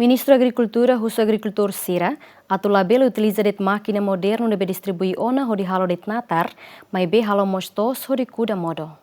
Ministro Agricultura Husu Agricultor Sira, atau label utiliza det máquina moderno de distribui ona ho di halo det natar, mai be halo mostos ho di kuda modo.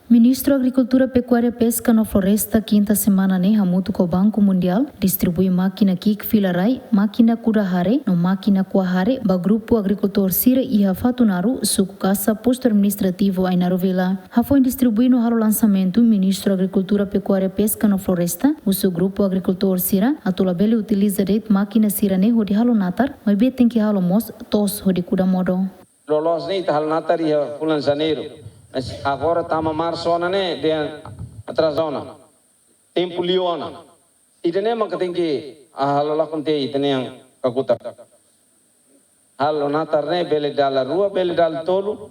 Ministro Agricultura, Pecuária, Pesca no Floresta quinta semana ne hamutu ko Banco Mundial distribui máquina kik filarai, máquina kudahare, no máquina kuahare ba Grupo Agricultor Sira iha fatunaru suku kasa posto administrativo Ainaru Vila. Hafoi distribui no halo lançamento Ministro Agricultura, Pecuária, Pesca no Floresta, usu Grupo Agricultor Sira, atulabele utiliza det máquina Sira ne ho di halo natar, mas be tem que halo mos tos ho di kuda modo. Lolos ne halo natar iha bulan Janeiro. Mas agora estamos março, né? De atrasona, tempo liona. E nem mais que tem que halo lá com te e nem kakuta. Halo natar né? Bele dal rua, bele dal tolo,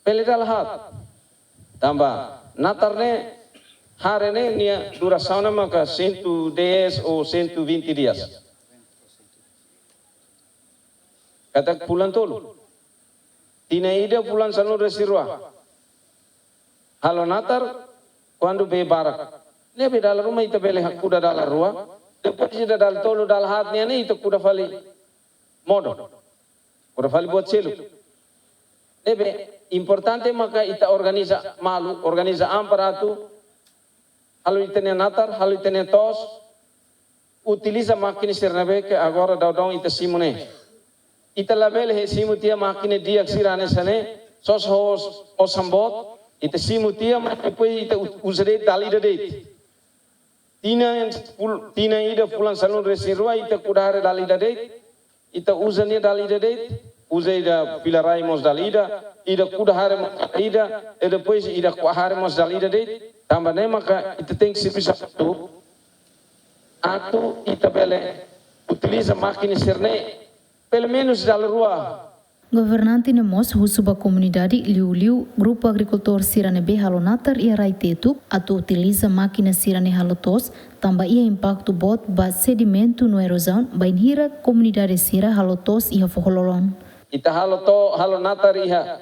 bele dal hat. Tamba natar né? Hari né? Nia duração nama ka 110 ou 120 dias. Kata bulan tolo. Tina ida bulan sanu resirua. Halo natar, quando be barak, ne be dalam rumah itu beli kuda dalam rua, depois ida dalam tolo dalam hatnya ne itu kuda fali modo, kuda fali buat selu. Ne be importante maka ita organiza malu, organiza amparatu, halo itene natar, halo itene tos, utiliza máquina sernabe que agora daudão ita simone, ita label he simu tia máquina dia sirane sane, sos hos osambot. Ita simu tia mas depois ita usare dali date. Tina ida pulang salon resirua ita kudare dali date. Ita usania dali date. Usa ida pilarai mos dali ida kudare mos ida e depois ida kuahare mos dali date. Tambah ne maka ita tem que se bisa tu. Atu ita bele utiliza máquina serne pelo menos dal rua. Governante ne mos husuba comunidade liu Grupo Agricultor Sira ne be halo natar ia rai tetu atau utiliza máquina Sira ne halo tos tamba ia impacto bot ba sedimento no erosão ba inhira comunidade Sira halo tos ia fohololon. Ita halo natar ia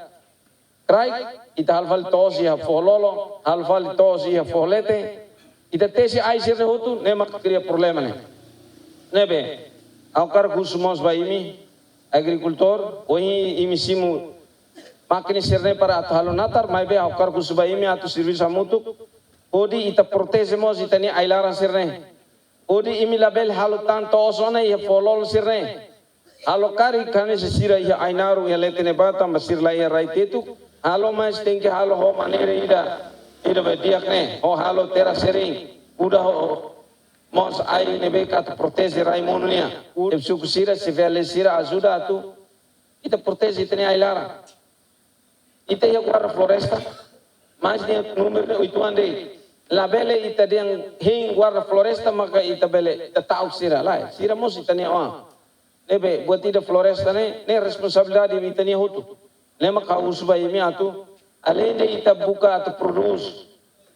krai ita hal tos ia fohololo hal tos ia foholete ita tesi ai sirne hutu ne mak cria problema ne. Nebe au kar husumos ba imi agricultor, hoje imisimu máquina serne para halo natar, mas be aukar kusuba imi atu serviço amutu, odi ita protejemos ita ni ailaran serne, odi imi label halo tanto osona ia folol serne, halo kari kane se sira ia ainaru ia letene bata masir la ia raitetu, halo mas tem que halo ho manere ida be diakne, ho halo tera sering, udah ho mos ai nebe kat protege raimonia e suku sira se vele sira ajuda tu ita protege itene ailara ita ia guarda floresta mais de número 8 ande la bele ita den hein guarda floresta maka ita bele ita tau sira lai sira mos itane a nebe buat ida floresta ne responsabilidade itane hutu ne maka usba imi atu além de ita buka atu produz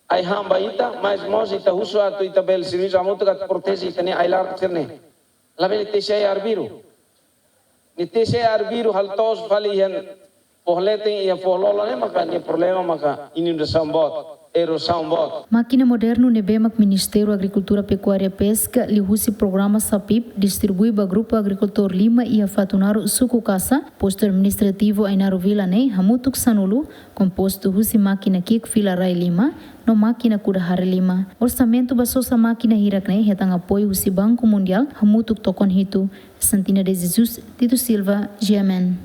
ai hamba ita, mas mos ita husu atu ita bel serviço amutu kat protege ita ne ailar serne. Label tese arbiru. Ni tese arbiru hal tos fali yan pohlete ya pohlolo ne maka ni problema maka inundação bot. Erosão bot. Máquina moderno nebemak Ministério Agricultura, Pecuária, Pesca lihusi programa SAPIP distribui ba Grupo Agricultor Lima ia fatunaru suku kasa posto administrativo Ainaru Vila ne hamutuk sanulu composto husi máquina kik filarai Lima no máquina kudahare Lima. Orçamento basosa máquina hirak ne hetang apoio husi Banco Mundial hamutuk tokon hitu. Santina de Jesus, Tito Silva, GMN.